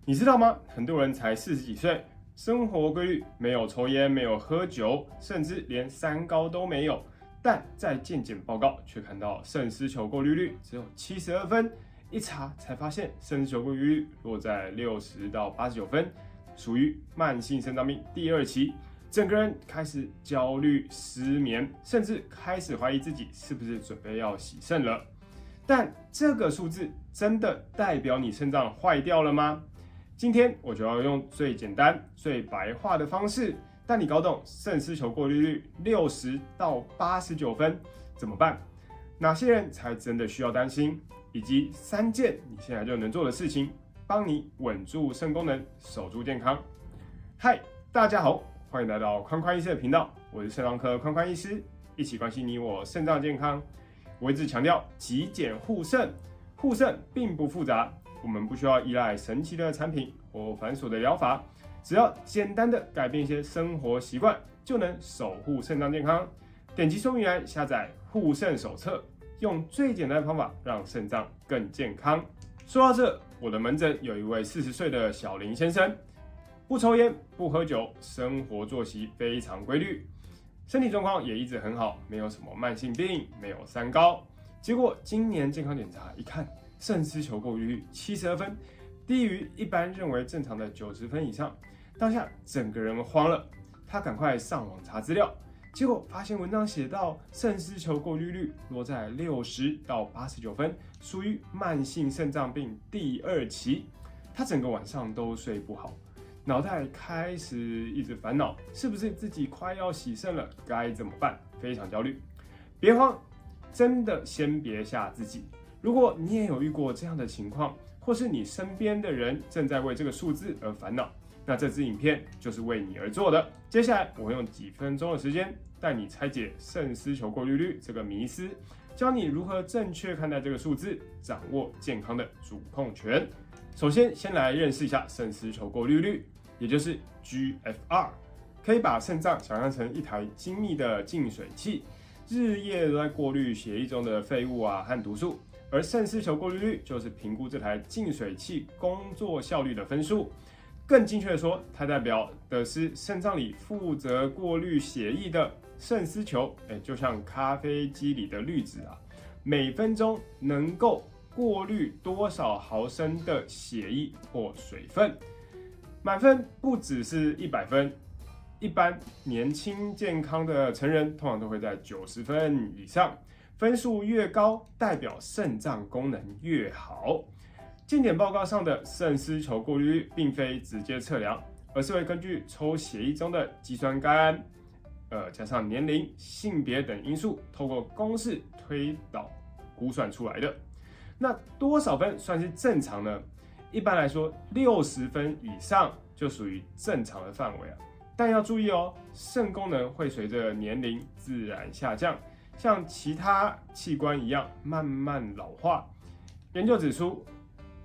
你知道吗？很多人才40几岁，生活规律没有抽烟，没有喝酒，甚至连三高都没有，但在健检报告却看到肾丝球过滤率只有72分，一查才发现肾丝球过滤率落在60到89分，属于慢性肾脏病第2期。整个人开始焦虑、失眠，甚至开始怀疑自己是不是准备要洗肾了。但这个数字真的代表你肾脏坏掉了吗？今天我就要用最简单、最白话的方式，带你搞懂肾丝球过滤率60到89分怎么办？哪些人才真的需要担心？以及3件你现在就能做的事情，帮你稳住肾功能，守住健康。嗨，大家好，欢迎来到宽宽医师的频道，我是肾脏科宽宽医师，一起关心你我肾脏健康。我一直强调极简护肾，护肾并不复杂。我们不需要依赖神奇的产品或繁琐的疗法，只要简单的改变一些生活习惯，就能守护肾脏健康。点击说明栏下载护肾手册，用最简单的方法让肾脏更健康。说到这，我的门诊有一位40岁的小林先生，不抽烟，不喝酒，生活作息非常规律，身体状况也一直很好，没有什么慢性病，没有三高。结果今年健康检查一看，肾丝球过滤率72分，低于一般认为正常的90分以上。当下整个人慌了，他赶快上网查资料，结果发现文章写到肾丝球过滤率落在60到89分，属于慢性肾脏病第2期。他整个晚上都睡不好，脑袋开始一直烦恼，是不是自己快要洗肾了？该怎么办？非常焦虑。别慌，真的先别吓自己。如果你也有遇过这样的情况，或是你身边的人正在为这个数字而烦恼，那这支影片就是为你而做的。接下来我会用几分钟的时间带你拆解肾丝球过滤率这个迷思，教你如何正确看待这个数字，掌握健康的主控权。首先，先来认识一下肾丝球过滤率，也就是 GFR。可以把肾脏想象成一台精密的净水器，日夜都在过滤血液中的废物和毒素。而肾丝球过滤率就是评估这台净水器工作效率的分数。更精确的说，它代表的是肾脏里负责过滤血液的肾丝球，就像咖啡机里的滤纸每分钟能够过滤多少毫升的血液或水分。满分不只是100分，一般年轻健康的成人通常都会在90分以上。分数越高，代表肾脏功能越好。健检报告上的肾丝球过滤率并非直接测量，而是会根据抽血液中的肌酸酐，加上年龄、性别等因素，透过公式推导估算出来的。那多少分算是正常呢？一般来说，60分以上就属于正常的范围但要注意哦，肾功能会随着年龄自然下降。像其他器官一样慢慢老化。研究指出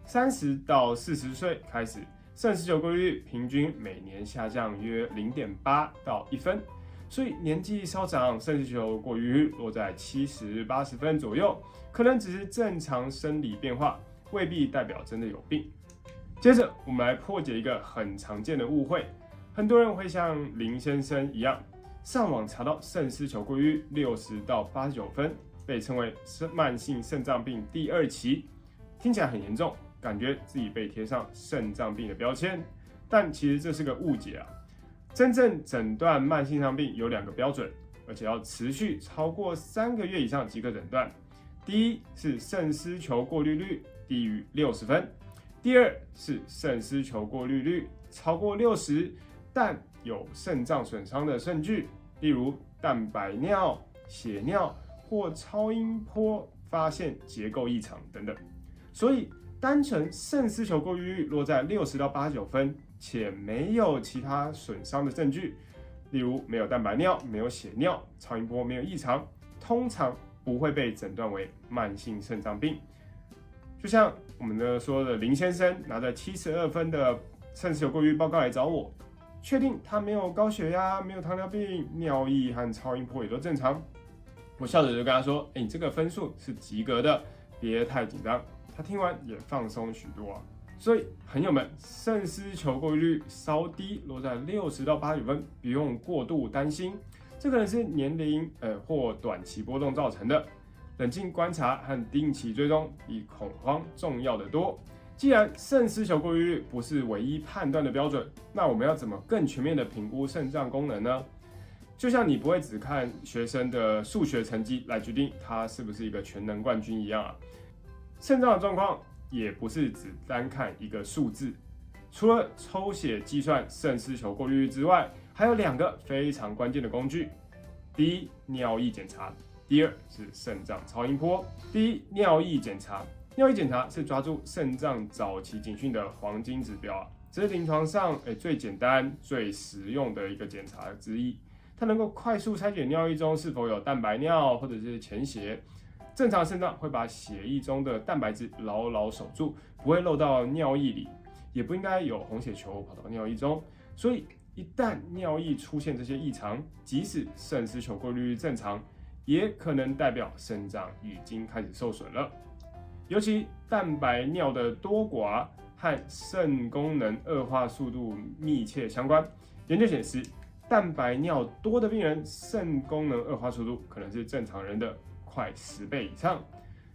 ，30到40岁开始，肾丝球过滤率平均每年下降约0.8到1分，所以年纪稍长，肾丝球过滤率落在70、80分左右，可能只是正常生理变化，未必代表真的有病。接着，我们来破解一个很常见的误会，很多人会像林先生一样，上网查到肾丝球过滤率60到89分，被称为慢性肾脏病第2期，听起来很严重，感觉自己被贴上肾脏病的标签，但其实这是个误解真正诊断慢性肾脏病有2个标准，而且要持续超过3个月以上即可诊断。第一是肾丝球过滤率低于60分，第2是肾丝球过滤率超过60，但有肾脏损伤的证据，例如蛋白尿、血尿或超音波发现结构异常等等。所以单纯肾丝球过滤率落在60到89分，且没有其他损伤的证据，例如没有蛋白尿、没有血尿、超音波没有异常，通常不会被诊断为慢性肾脏病。就像我们说的林先生拿着72分的肾丝球过滤率报告来找我，确定他没有高血压、没有糖尿病、尿液和超音波也都正常。我笑着就跟他说：“你这个分数是及格的，别太紧张。”他听完也放松许多所以朋友们，肾丝球过滤率稍低，落在60到80分，不用过度担心，这可能是年龄或短期波动造成的。冷静观察和定期追踪比恐慌重要的多。既然肾丝球过滤率不是唯一判断的标准，那我们要怎么更全面的评估肾脏功能呢？就像你不会只看学生的数学成绩来决定他是不是一个全能冠军一样啊，肾脏的状况也不是只单看一个数字。除了抽血计算肾丝球过滤率之外，还有2个非常关键的工具。第一，尿液检查；第二是肾脏超音波。第一，尿液检查。尿液检查是抓住肾脏早期警讯的黄金指标啊，这是临床上最简单、最实用的一个检查之一。它能够快速筛检尿液中是否有蛋白尿或者是潜血。正常肾脏会把血液中的蛋白质牢牢守住，不会漏到尿液里，也不应该有红血球跑到尿液中。所以一旦尿液出现这些异常，即使肾丝球过滤率正常，也可能代表肾脏已经开始受损了。尤其蛋白尿的多寡和肾功能恶化速度密切相关。研究显示，蛋白尿多的病人，肾功能恶化速度可能是正常人的快10倍以上，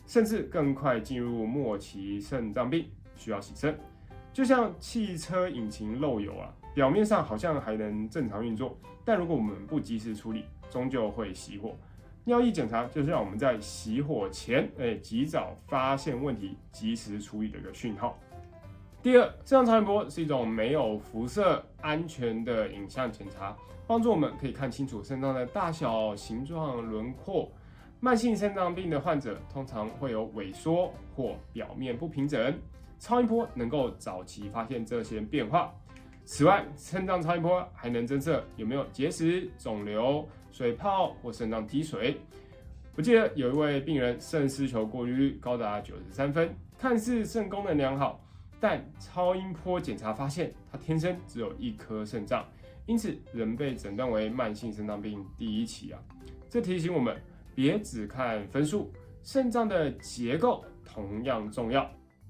甚至更快进入末期肾脏病，需要洗肾。就像汽车引擎漏油啊，表面上好像还能正常运作，但如果我们不及时处理，终究会熄火。尿液检查就是让我们在熄火前，及早发现问题，及时处理的一个讯号。第二，肾脏超音波是一种没有辐射、安全的影像检查，帮助我们可以看清楚肾脏的大小、形状、轮廓。慢性肾脏病的患者通常会有萎缩或表面不平整，超音波能够早期发现这些变化。此外，肾脏超音波还能侦测有没有结石、肿瘤、水泡或肾脏积水。我记得有一位病人肾丝球过滤率高达93分，看似肾功能良好，但超音波检查发现他天生只有1颗肾脏，因此仍被诊断为慢性肾脏病第1期啊。这提醒我们，别只看分数，肾脏的结构同样重要。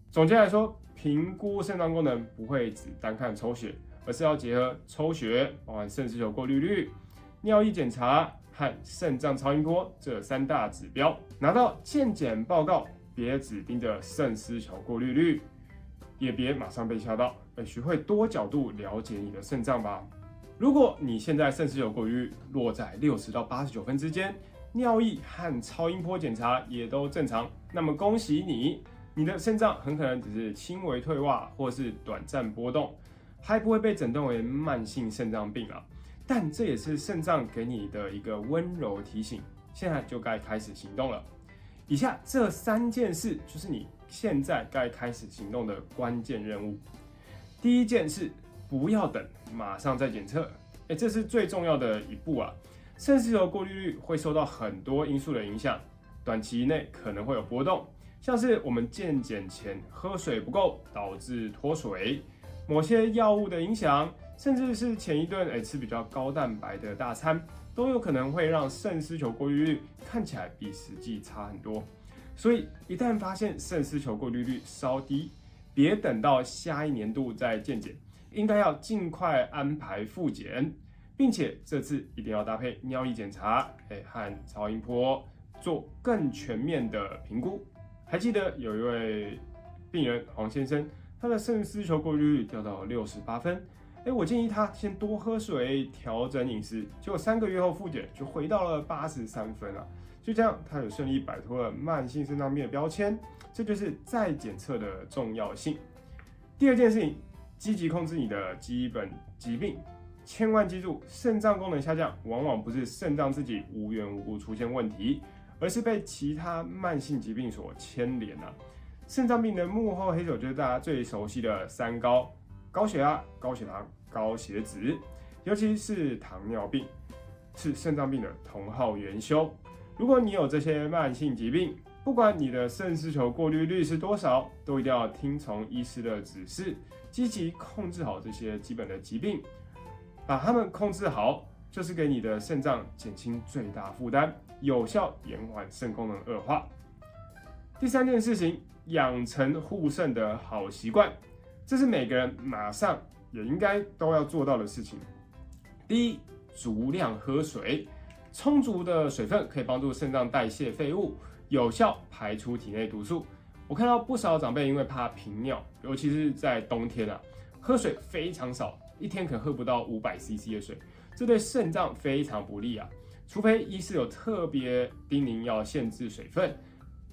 总结来说，评估肾脏功能不会只单看抽血，而是要结合抽血，包含肾丝球过滤率、尿液检查和肾脏超音波这3大指标。拿到健检报告，别只盯着肾丝球过滤率，也别马上被吓到，学会多角度了解你的肾脏吧。如果你现在肾丝球过滤率落在60到89分之间，尿液和超音波检查也都正常，那么恭喜你，你的肾脏很可能只是轻微退化或是短暂波动，还不会被诊断为慢性肾脏病啊。但这也是肾脏给你的一个温柔提醒，现在就该开始行动了。以下这3件事就是你现在该开始行动的关键任务。第一件事，不要等，马上再检测。这是最重要的一步啊。肾丝球过滤率会受到很多因素的影响，短期内可能会有波动，像是我们健检前喝水不够导致脱水，某些药物的影响，甚至是前一顿吃比较高蛋白的大餐，都有可能会让肾丝球过滤率看起来比实际差很多。所以一旦发现肾丝球过滤率稍低，别等到下一年度再健检，应该要尽快安排复检，并且这次一定要搭配尿液检查和超音波，做更全面的评估。还记得有一位病人黄先生，他的肾丝球过滤率掉到68分，我建议他先多喝水，调整饮食，结果3个月后复检就回到了83分啊。就这样，他有顺利摆脱了慢性肾脏病的标签，这就是再检测的重要性。第二件事情，积极控制你的基本疾病。千万记住，肾脏功能下降往往不是肾脏自己无缘无故出现问题，而是被其他慢性疾病所牵连啊。肾脏病的幕后黑手就是大家最熟悉的3高：高血压、高血糖、高血脂，尤其是糖尿病，是肾脏病的头号元凶。如果你有这些慢性疾病，不管你的肾丝球过滤率是多少，都一定要听从医师的指示，积极控制好这些基本的疾病，把它们控制好，就是给你的肾脏减轻最大负担，有效延缓肾功能恶化。第3件事情，养成护肾的好习惯。这是每个人马上也应该都要做到的事情。第一，足量喝水，充足的水分可以帮助肾脏代谢废物，有效排出体内毒素。我看到不少长辈因为怕频尿，尤其是在冬天喝水非常少，一天可能喝不到500cc 的水，这对肾脏非常不利除非医师有特别叮咛要限制水分，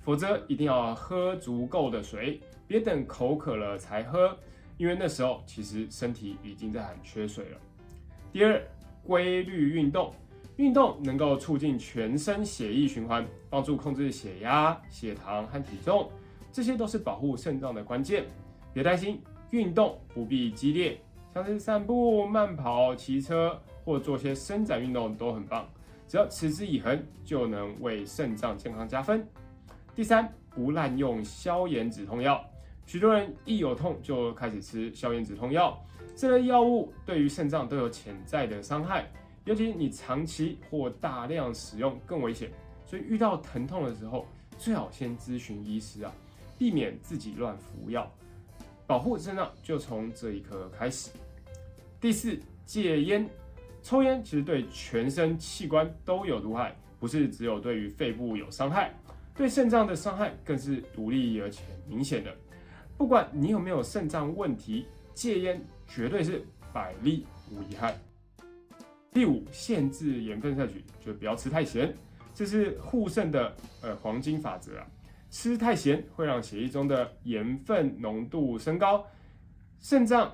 否则一定要喝足够的水，别等口渴了才喝，因为那时候其实身体已经在很缺水了。第二，规律运动，运动能够促进全身血液循环，帮助控制血压、血糖和体重，这些都是保护肾脏的关键。别担心，运动不必激烈，像是散步、慢跑、骑车或做些伸展运动都很棒。只要持之以恒，就能为肾脏健康加分。第三，不滥用消炎止痛药。许多人一有痛就开始吃消炎止痛药，这类药物对于肾脏都有潜在的伤害，尤其你长期或大量使用更危险。所以遇到疼痛的时候，最好先咨询医师避免自己乱服药。保护肾脏就从这一刻开始。第四，戒烟。抽烟其实对全身器官都有毒害，不是只有对于肺部有伤害，对肾脏的伤害更是独立而且明显的。不管你有没有肾脏问题，戒烟绝对是百利无一害。第五，限制盐分摄取，就不要吃太咸，这是护肾的黄金法则吃太咸会让血液中的盐分浓度升高，肾脏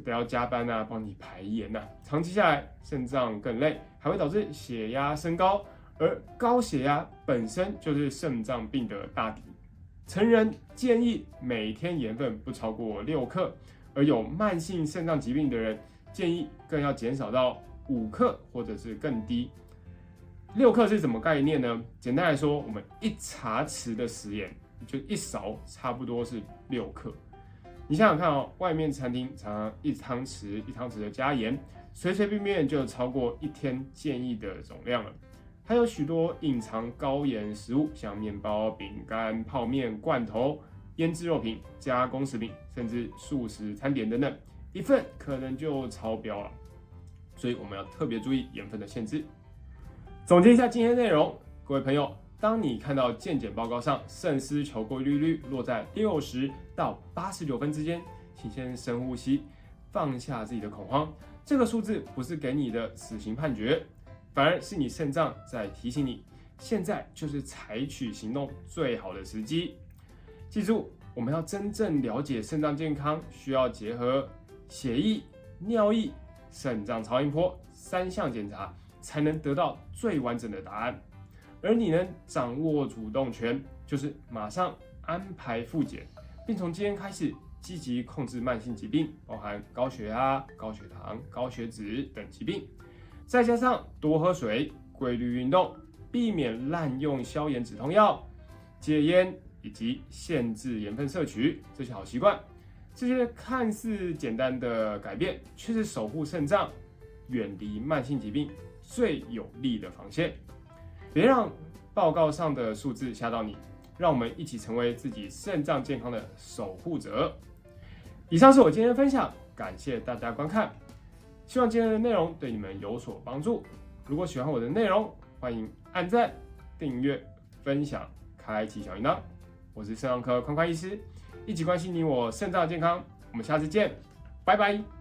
得要加班帮你排盐长期下来肾脏更累，还会导致血压升高，而高血压本身就是肾脏病的大敌。成人建议每天盐分不超过6克，而有慢性肾脏疾病的人建议更要减少到5克或者是更低。6克是什么概念呢？简单来说，我们1茶匙的食盐就1勺，差不多是6克。你想想看外面餐厅常常1汤匙的加盐，随随便便就超过1天建议的总量了。还有许多隐藏高盐食物，像面包、饼干、泡面、罐头、腌制肉品、加工食品，甚至素食餐点等等，一份可能就超标了。所以我们要特别注意盐分的限制。总结一下今天的内容，各位朋友，当你看到健检报告上肾丝球过滤率落在60到89分之间，请先深呼吸，放下自己的恐慌。这个数字不是给你的死刑判决，反而是你肾脏在提醒你，现在就是采取行动最好的时机。记住，我们要真正了解肾脏健康，需要结合血液、尿液、肾脏超音波3项检查，才能得到最完整的答案。而你能掌握主动权，就是马上安排复检，并从今天开始积极控制慢性疾病，包含高血压、高血糖、高血脂等疾病。再加上多喝水、规律运动，避免滥用消炎止痛药、戒烟以及限制盐分摄取这些好习惯。这些看似简单的改变，却是守护肾脏、远离慢性疾病最有力的防线。别让报告上的数字吓到你，让我们一起成为自己肾脏健康的守护者。以上是我今天的分享，感谢大家观看，希望今天的内容对你们有所帮助。如果喜欢我的内容，欢迎按赞、订阅、分享、开启小铃铛。我是肾脏科宽宽医师，一起关心你我肾脏的健康。我们下次见，拜拜。